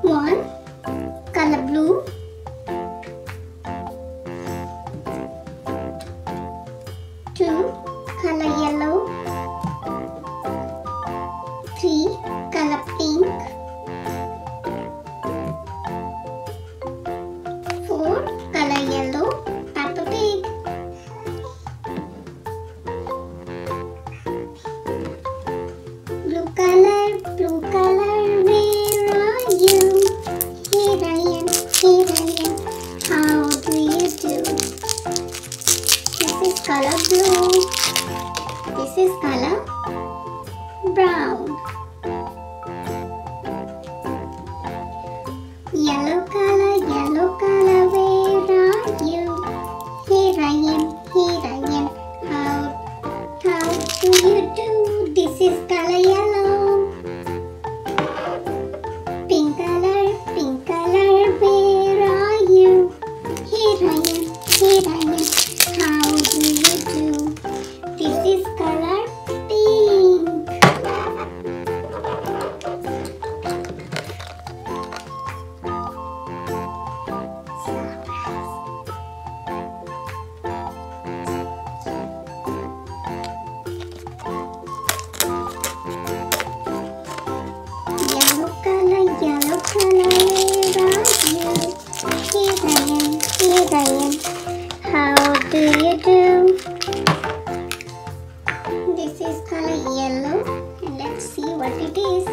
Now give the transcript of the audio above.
1. Color blue. 2. Color yellow. 3. Color pink. 4. Color yellow. Peppa Pig. Blue color, where are you? Here I am, how do you do? This is color blue. This is color brown. Yellow color, where are you? Here I am, how do you do? This is color yellow. Pink color, where are you? Here I am, how do you do? This is color pink. Yellow color, where are you? Here I am, how do you do? This is color yellow, and let's see what it is.